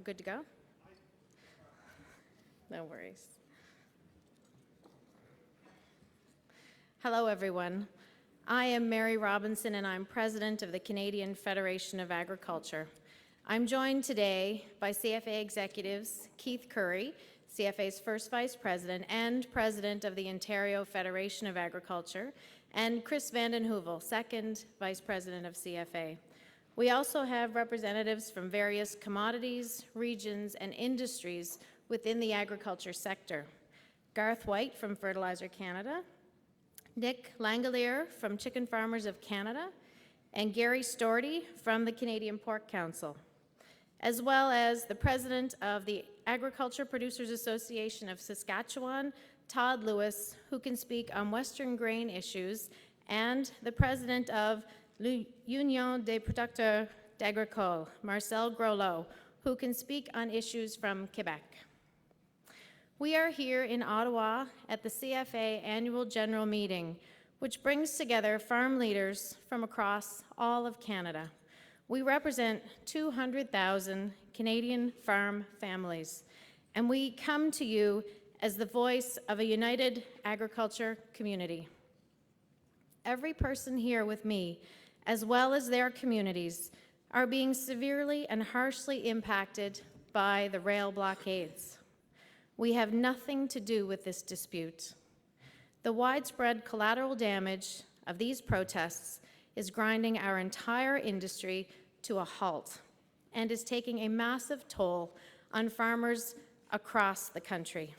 we're good to go? No worries. Hello, everyone. I am Mary Robinson, and I'm president of the Canadian Federation of Agriculture. I'm joined today by CFA executives Keith Curry, CFA's first vice president and president of the Ontario Federation of Agriculture, and Chris Vanden Heuvel, second vice president of CFA. We also have representatives from various commodities, regions, and industries within the agriculture sector. Garth White from Fertilizer Canada, Nick Langelier from Chicken Farmers of Canada, and Gary Storty from the Canadian Pork Council, as well as the president of the Agriculture Producers Association of Saskatchewan, Todd Lewis, who can speak on Western grain issues, and the president of l'Union des Producteurs d'Agricole, Marcel Groslo, who can speak on issues from Quebec. We are here in Ottawa at the CFA Annual General Meeting, which brings together farm leaders from across all of Canada. We represent 200,000 Canadian farm families, and we come to you as the voice of a united agriculture community. Every person here with me, as well as their communities, are being severely and harshly impacted by the rail blockades. We have nothing to do with this dispute. The widespread collateral damage of these protests is grinding our entire industry to a halt and is taking a massive toll on farmers across the country.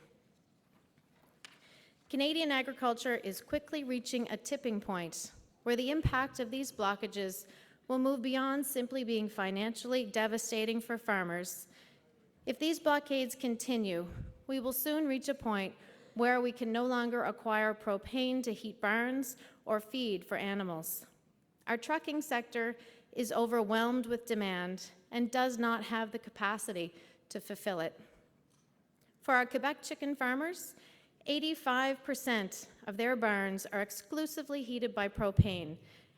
Canadian agriculture is quickly reaching a tipping point where the impact of these blockages will move beyond simply being financially devastating for farmers. If these blockades continue, we will soon reach a point where we can no longer acquire propane to heat barns or feed for animals. Our trucking sector is overwhelmed with demand and does not have the capacity to fulfill it. For our Quebec chicken farmers, 85% of their barns are exclusively heated by propane,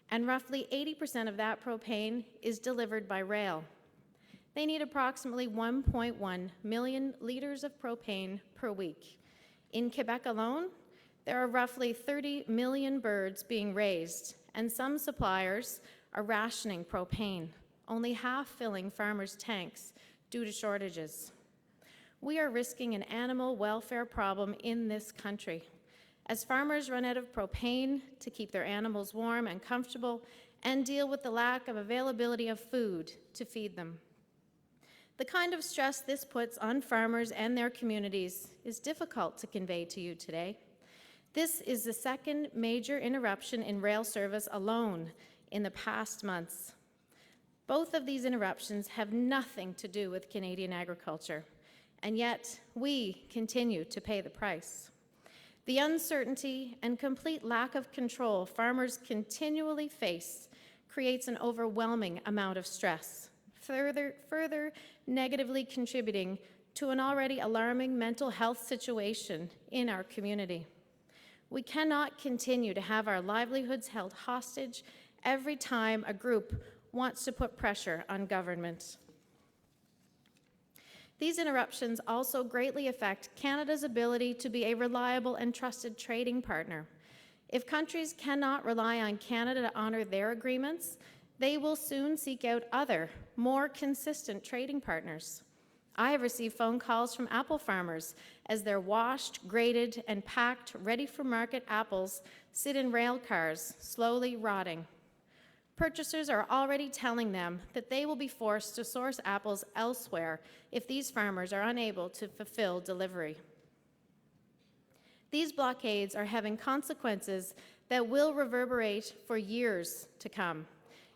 and roughly 80% of that propane is delivered by rail. They need approximately 1.1 million liters of propane per week. In Quebec alone, there are roughly 30 million birds being raised, and some suppliers are rationing propane, only half filling farmers' tanks due to shortages. We are risking an animal welfare problem in this country as farmers run out of propane to keep their animals warm and comfortable and deal with the lack of availability of food to feed them. The kind of stress this puts on farmers and their communities is difficult to convey to you today. This is the second major interruption in rail service alone in the past months. Both of these interruptions have nothing to do with Canadian agriculture, and yet we continue to pay the price. The uncertainty and complete lack of control farmers continually face creates an overwhelming amount of stress, further negatively contributing to an already alarming mental health situation in our community. We cannot continue to have our livelihoods held hostage every time a group wants to put pressure on government. These interruptions also greatly affect Canada's ability to be a reliable and trusted trading partner. If countries cannot rely on Canada to honor their agreements, they will soon seek out other, more consistent trading partners. I have received phone calls from apple farmers as their washed, graded, and packed, ready-for-market apples sit in rail cars, slowly rotting. Purchasers are already telling them that they will be forced to source apples elsewhere if these farmers are unable to fulfill delivery. These blockades are having consequences that will reverberate for years to come.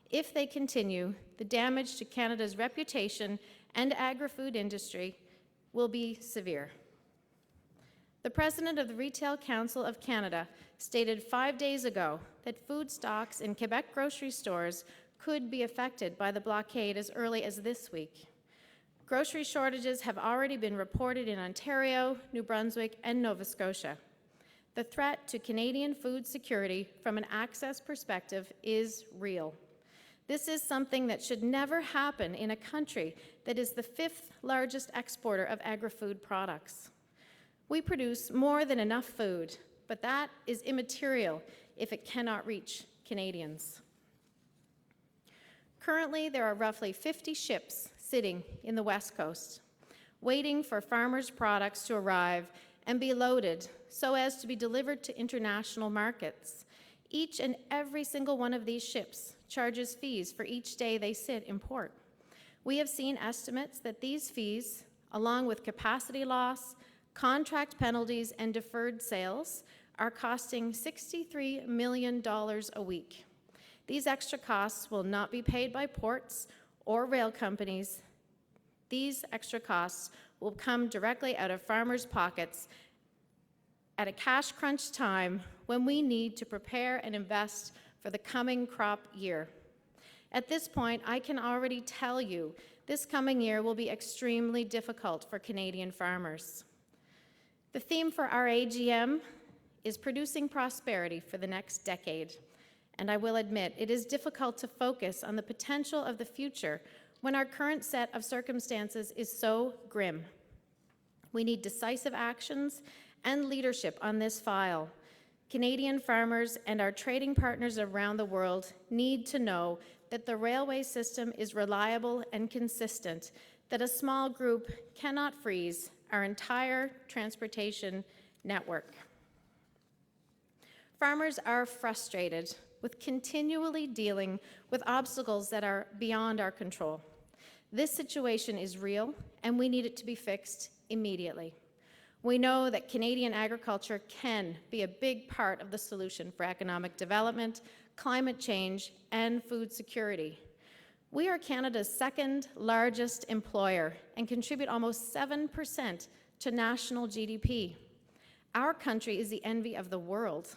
If they continue, the damage to Canada's reputation and agri-food industry will be severe. The president of the Retail Council of Canada stated 5 days ago that food stocks in Quebec grocery stores could be affected by the blockade as early as this week. Grocery shortages have already been reported in Ontario, New Brunswick, and Nova Scotia. The threat to Canadian food security from an access perspective is real. This is something that should never happen in a country that is the 5th largest exporter of agri-food products. We produce more than enough food, but that is immaterial if it cannot reach Canadians. Currently, there are roughly 50 ships sitting in the West Coast, waiting for farmers' products to arrive and be loaded so as to be delivered to international markets. Each and every single one of these ships charges fees for each day they sit in port. We have seen estimates that these fees, along with capacity loss, contract penalties, and deferred sales, are costing $63 million a week. These extra costs will not be paid by ports or rail companies. These extra costs will come directly out of farmers' pockets at a cash crunch time when we need to prepare and invest for the coming crop year. At this point, I can already tell you this coming year will be extremely difficult for Canadian farmers. The theme for our AGM is producing prosperity for the next decade. And I will admit, it is difficult to focus on the potential of the future when our current set of circumstances is so grim. We need decisive actions and leadership on this file. Canadian farmers and our trading partners around the world need to know that the railway system is reliable and consistent, that a small group cannot freeze our entire transportation network. Farmers are frustrated with continually dealing with obstacles that are beyond our control. This situation is real, and we need it to be fixed immediately. We know that Canadian agriculture can be a big part of the solution for economic development, climate change, and food security. We are Canada's second largest employer and contribute almost 7% to national GDP. Our country is the envy of the world.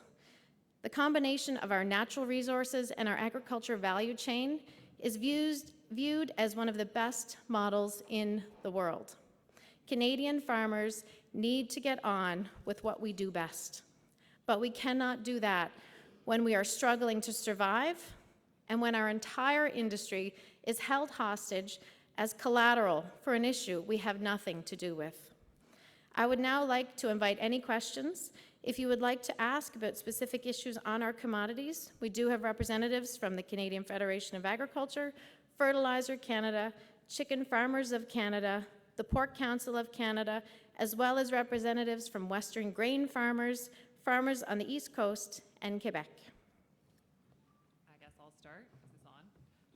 The combination of our natural resources and our agriculture value chain is viewed as one of the best models in the world. Canadian farmers need to get on with what we do best, but we cannot do that when we are struggling to survive and when our entire industry is held hostage as collateral for an issue we have nothing to do with. I would now like to invite any questions. If you would like to ask about specific issues on our commodities, we do have representatives from the Canadian Federation of Agriculture, Fertilizer Canada, Chicken Farmers of Canada, the Pork Council of Canada, as well as representatives from Western grain farmers, farmers on the East Coast, and Quebec. I guess I'll start. Is this on?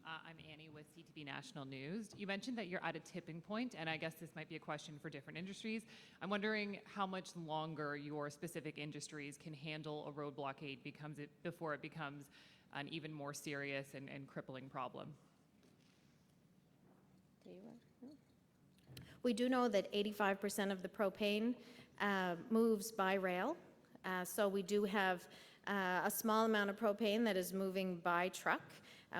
I'm Annie with CTV National News. You mentioned that you're at a tipping point, and I guess this might be a question for different industries. I'm wondering how much longer your specific industries can handle a road blockade before it becomes an even more serious and crippling problem. We do know that 85% of the propane moves by rail. So we do have a small amount of propane that is moving by truck.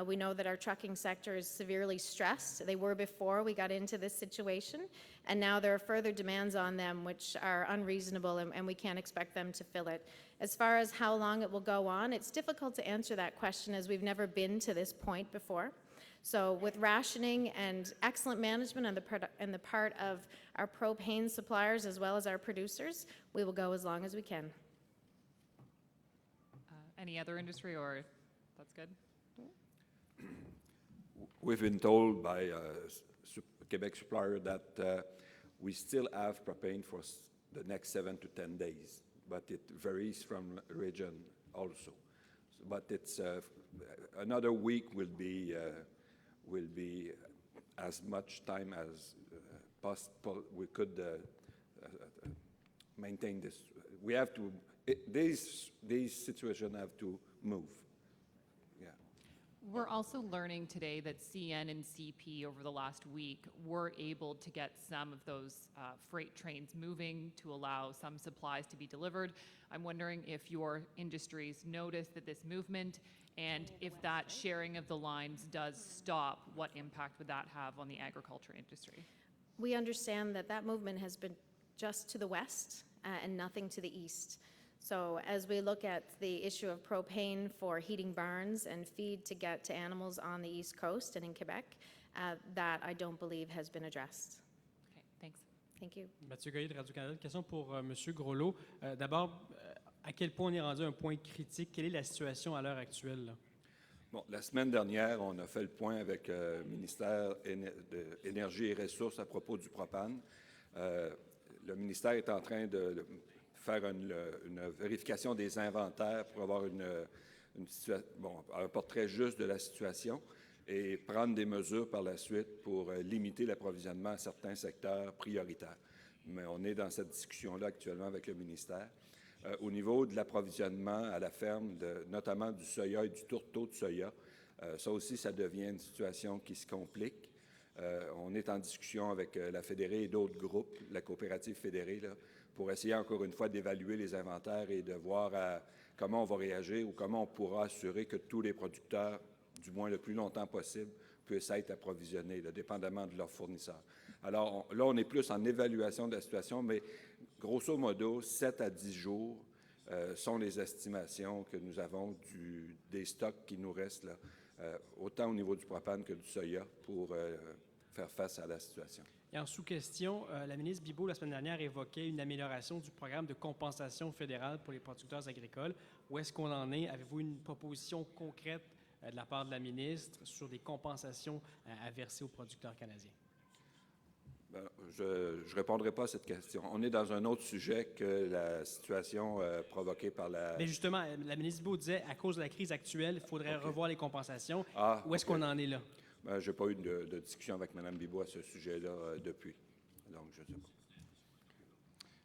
We know that our trucking sector is severely stressed. They were before we got into this situation, and now there are further demands on them which are unreasonable, and we can't expect them to fill it. As far as how long it will go on, it's difficult to answer that question as we've never been to this point before. So with rationing and excellent management on the part of our propane suppliers as well as our producers, we will go as long as we can. Any other industry, or that's good? We've been told by a Quebec supplier that we still have propane for the next 7 to 10 days, but it varies from region also. But it's another week will be as much time as possible. We could maintain this. We have to. These situations have to move. Yeah. We're also learning today that CN and CP over the last week were able to get some of those freight trains moving to allow some supplies to be delivered. I'm wondering if your industries notice that this movement, and if that sharing of the lines does stop, what impact would that have on the agriculture industry? We understand that that movement has been just to the west and nothing to the east. So as we look at the issue of propane for heating barns and feed to get to animals on the East Coast and in Quebec, that I don't believe has been addressed. Okay, thanks. Thank you. Mathieu Goyer de Radio-Canada. Une question pour M. Groslo. D'abord, à quel point on est rendu à un point critique? Quelle est la situation à l'heure actuelle, là? Bon, la semaine dernière, on a fait le point avec le ministère de l'Énergie et Ressources à propos du propane. Le ministère est en train de faire une vérification des inventaires pour avoir un portrait juste de la situation et prendre des mesures par la suite pour limiter l'approvisionnement à certains secteurs prioritaires. Mais on est dans cette discussion-là actuellement avec le ministère. Au niveau de l'approvisionnement à la ferme, notamment du soya et du tourteau de soya, ça aussi, ça devient une situation qui se complique. On est en discussion avec la Fédérée et d'autres groupes, la coopérative fédérée, là, pour essayer encore une fois d'évaluer les inventaires et de voir comment on va réagir ou comment on pourra assurer que tous les producteurs, du moins le plus longtemps possible, puissent être approvisionnés, là, dépendamment de leurs fournisseurs. Alors là, on est plus en évaluation de la situation, mais grosso modo, 7 à 10 jours sont les estimations que nous avons des stocks qui nous restent, là, autant au niveau du propane que du soya, pour faire face à la situation. Et en sous-question, la ministre Bibeau, la semaine dernière, évoquait une amélioration du programme de compensation fédérale pour les producteurs agricoles. Où est-ce qu'on en est? Avez-vous une proposition concrète de la part de la ministre sur des compensations à verser aux producteurs canadiens? Bien, je ne répondrai pas à cette question. On est dans un autre sujet que la situation provoquée par la... Mais justement, la ministre Bibeau disait, à cause de la crise actuelle, il faudrait revoir les compensations. Où est-ce qu'on en est là? Ben, je n'ai pas eu de discussion avec Mme Bibeau à ce sujet-là depuis. Donc, je ne sais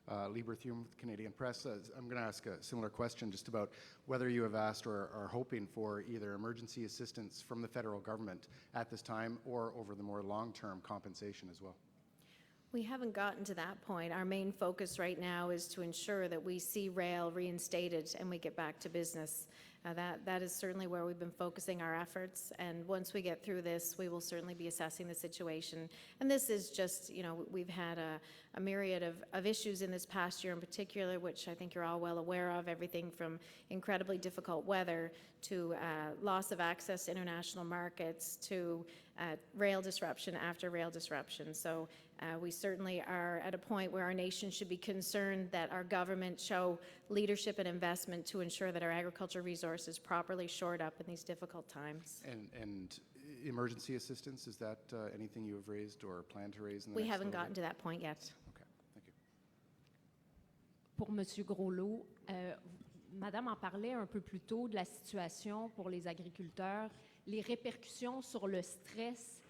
pas. Lee Berthiaume, Canadian Press. I'm going to ask a similar question just about whether you have asked or are hoping for either emergency assistance from the federal government at this time or over the more long-term compensation as well. We haven't gotten to that point. Our main focus right now is to ensure that we see rail reinstated and we get back to business. That is certainly where we've been focusing our efforts, and once we get through this, we will certainly be assessing the situation. And this is just, we've had a myriad of issues in this past year in particular, which I think you're all well aware of, everything from incredibly difficult weather to loss of access to international markets to rail disruption after rail disruption. So we certainly are at a point where our nation should be concerned that our government show leadership and investment to ensure that our agriculture resources properly shored up in these difficult times. And emergency assistance, is that anything you have raised or plan to raise in the We next haven't little gotten to that point yet. bit? Okay, thank you. Pour M. Groslot, Madame en parlait un peu plus tôt de la situation pour les agriculteurs, les répercussions sur le stress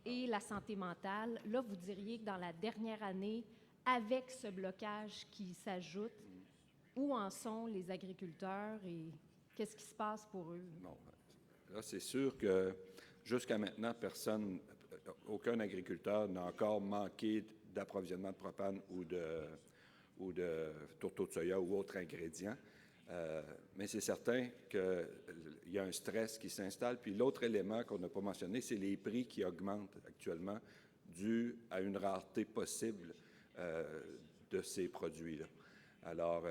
et la santé mentale. Là, vous diriez que dans la dernière année, avec ce blocage qui s'ajoute, où en sont les agriculteurs et qu'est-ce qui se passe pour eux? Bon, là, c'est sûr que jusqu'à maintenant, aucun agriculteur n'a encore manqué d'approvisionnement de propane ou de tourteau de soya ou autres ingrédients. Mais c'est certain qu'il y a un stress qui s'installe. Puis l'autre élément qu'on n'a pas mentionné, c'est les prix qui augmentent actuellement dû à une rareté possible de ces produits-là. Alors,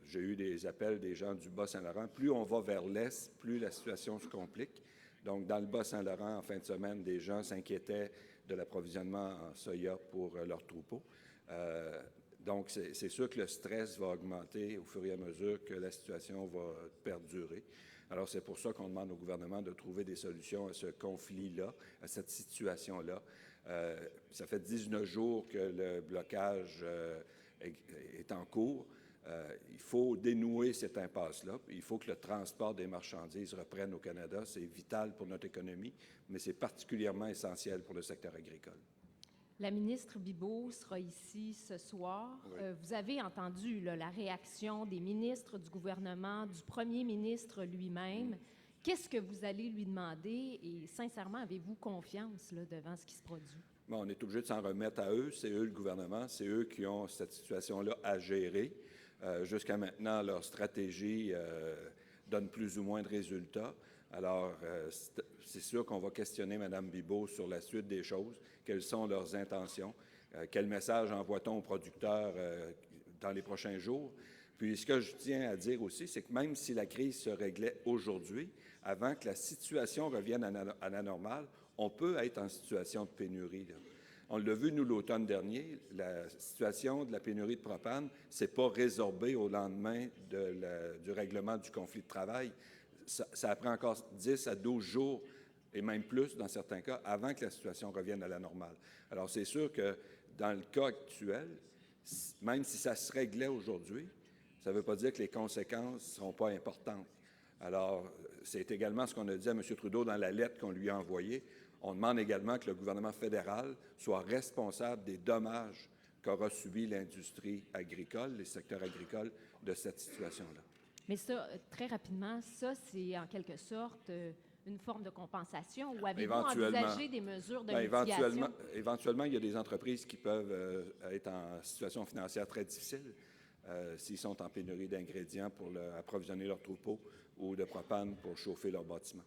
j'ai eu des appels des gens du Bas-Saint-Laurent. Plus on va vers l'Est, plus la situation se complique. Donc, dans le Bas-Saint-Laurent, en fin de semaine, des gens s'inquiétaient de l'approvisionnement en soya pour leurs troupeaux. Donc, c'est sûr que le stress va augmenter au fur et à mesure que la situation va perdurer. Alors, c'est pour ça qu'on demande au gouvernement de trouver des solutions à ce conflit-là, à cette situation-là. Ça fait 19 jours que le blocage est en cours. Il faut dénouer cette impasse-là. Il faut que le transport des marchandises reprenne au Canada. C'est vital pour notre économie, mais c'est particulièrement essentiel pour le secteur agricole. La ministre Bibeau sera ici ce soir. Oui. Vous avez entendu là, la réaction des ministres du gouvernement, du premier ministre lui-même. Qu'est-ce que vous allez lui demander et sincèrement, avez-vous confiance là, devant ce qui se produit? Bon, on est obligé de s'en remettre à eux. C'est eux le gouvernement. C'est eux qui ont cette situation-là à gérer. Jusqu'à maintenant, leur stratégie donne plus ou moins de résultats. Alors, c'est sûr qu'on va questionner Mme Bibeau sur la suite des choses. Quelles sont leurs intentions? Quel message envoie-t-on aux producteurs dans les prochains jours? Puis ce que je tiens à dire aussi, c'est que même si la crise se réglait aujourd'hui, avant que la situation revienne à la normale, on peut être en situation de pénurie, là. On l'a vu, nous, l'automne dernier, la situation de la pénurie de propane ne s'est pas résorbée au lendemain du règlement du conflit de travail. Ça a pris encore 10 à 12 jours, et même plus dans certains cas, avant que la situation revienne à la normale. Alors, c'est sûr que dans le cas actuel, même si ça se réglait aujourd'hui, ça ne veut pas dire que les conséquences ne seront pas importantes. Alors, c'est également ce qu'on a dit à M. Trudeau dans la lettre qu'on lui a envoyée. On demande également que le gouvernement fédéral soit responsable des dommages qu'aura subi l'industrie agricole, les secteurs agricoles, de cette situation-là. Mais ça, très rapidement, ça, c'est en quelque sorte une forme de compensation ou avez-vous envisagé des mesures de mitigation? Éventuellement, il y a des entreprises qui peuvent être en situation financière très difficile s'ils sont en pénurie d'ingrédients pour approvisionner leur troupeau ou de propane pour chauffer leur bâtiment.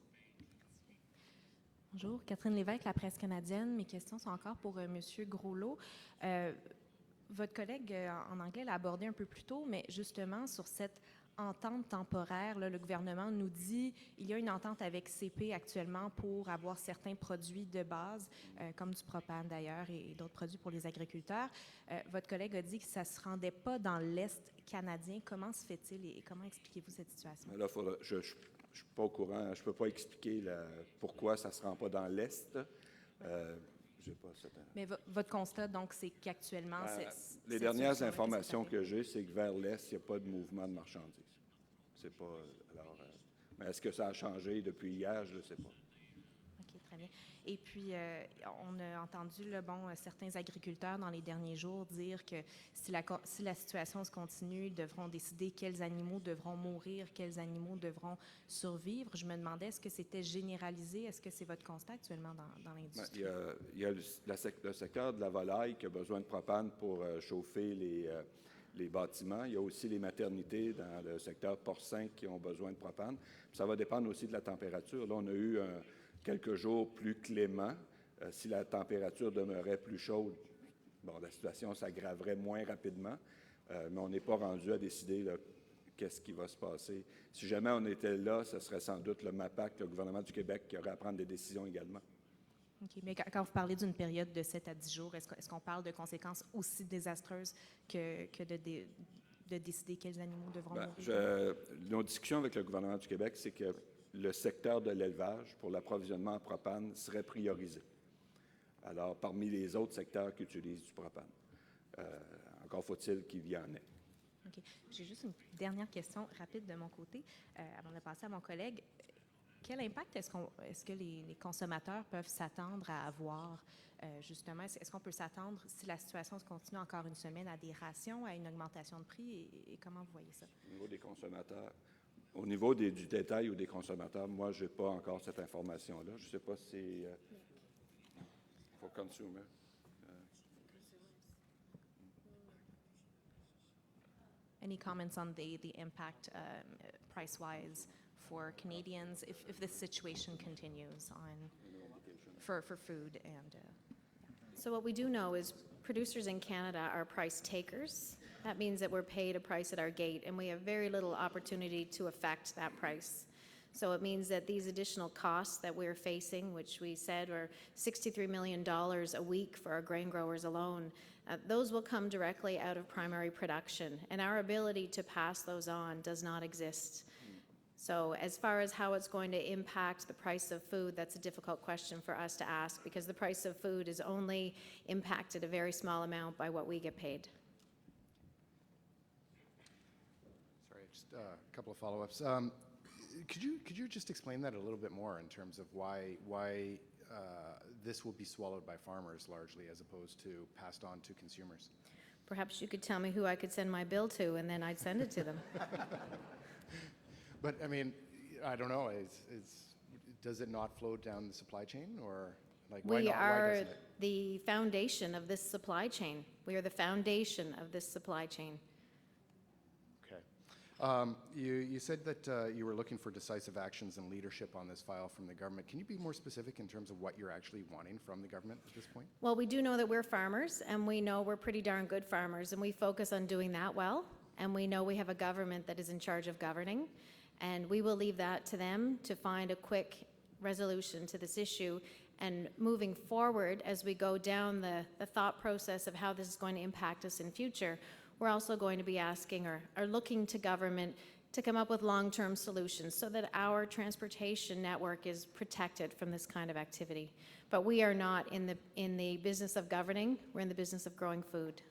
Bonjour, Catherine Lévesque, la presse canadienne. Mes questions sont encore pour M. Groslot. Votre collègue en anglais l'a abordé un peu plus tôt, mais justement sur cette entente temporaire, là, le gouvernement nous dit il y a une entente avec CP actuellement pour avoir certains produits de base, comme du propane d'ailleurs et d'autres produits pour les agriculteurs. Votre collègue a dit que ça ne se rendait pas dans l'Est canadien. Comment se fait-il et comment expliquez-vous cette situation? Là, je ne suis pas au courant, je ne peux pas expliquer pourquoi ça ne se rend pas dans l'Est. Mais votre constat, donc, c'est qu'actuellement, les dernières informations que j'ai, c'est que vers l'Est, il n'y a pas de mouvement de marchandises. C'est pas. Alors, mais est-ce que ça a changé depuis hier? Je ne sais pas. OK, très bien. Et puis, on a entendu certains agriculteurs dans les derniers jours dire que si la situation se continue, ils devront décider quels animaux devront mourir, quels animaux devront survivre. Je me demandais, est-ce que c'était généralisé? Est-ce que c'est votre constat actuellement dans l'industrie? Il y a le secteur de la volaille qui a besoin de propane pour chauffer les bâtiments. Il y a aussi les maternités dans le secteur porcin qui ont besoin de propane. Puis ça va dépendre aussi de la température. Là, on a eu quelques jours plus cléments. Si la température demeurait plus chaude, la situation s'aggraverait moins rapidement, mais on n'est pas rendu à décider qu'est-ce qui va se passer. Si jamais on était là, ce serait sans doute le MAPAC, le gouvernement du Québec, qui aurait à prendre des décisions également. OK, mais quand vous parlez d'une période de 7 à 10 jours, est-ce qu'on parle de conséquences aussi désastreuses que de décider quels animaux devront mourir? Nos discussions avec le gouvernement du Québec, c'est que le secteur de l'élevage pour l'approvisionnement en propane serait priorisé. Alors, parmi les autres secteurs qui utilisent du propane. Encore faut-il qu'il y en ait. OK. J'ai juste une dernière question rapide de mon côté, avant de passer à mon collègue. Quel impact est-ce que les consommateurs peuvent s'attendre à avoir, justement? Est-ce qu'on peut s'attendre, si la situation se continue encore une semaine, à des rations, à une augmentation de prix? Et comment vous voyez ça? Au niveau des consommateurs, au niveau du détail ou des consommateurs, moi, je n'ai pas encore cette information-là. Je ne sais pas si c'est for consumer. Any comments on the impact price-wise for Canadians if this situation continues for food and So what we do know is producers in Canada are price takers. That means that we're paid a price at our gate, and we have very little opportunity to affect that price. So it means that these additional costs that we're facing, which we said are $63 million a week for our grain growers alone, those will come directly out of primary production, and our ability to pass those on does not exist. So as far as how it's going to impact the price of food, that's a difficult question for us to ask because the price of food is only impacted a very small amount by what we get paid. Sorry, just a couple of follow-ups. Could you just explain that a little bit more in terms of why this will be swallowed by farmers largely as opposed to passed on to consumers? Perhaps you could tell me who I could send my bill to, and then I'd send it to them. But I mean, I don't know. Does it not flow down the supply chain, or like why We not? Why are doesn't it? the foundation of this supply chain. We are the foundation of this supply chain. Okay. You said that you were looking for decisive actions and leadership on this file from the government. Can you be more specific in terms of what you're actually wanting from the government at this point? Well, we do know that we're farmers, and we know we're pretty darn good farmers, and we focus on doing that well. and we know we have a government that is in charge of governing, and we will leave that to them to find a quick resolution to this issue. And moving forward, as we go down the thought process of how this is going to impact us in future, we're also going to be asking or looking to government to come up with long-term solutions so that our transportation network is protected from this kind of activity. But we are not in the business of governing, we're in the business of growing food.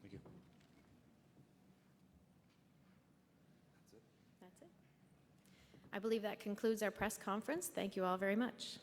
Thank you. That's it. I believe that concludes our press conference. Thank you all very much.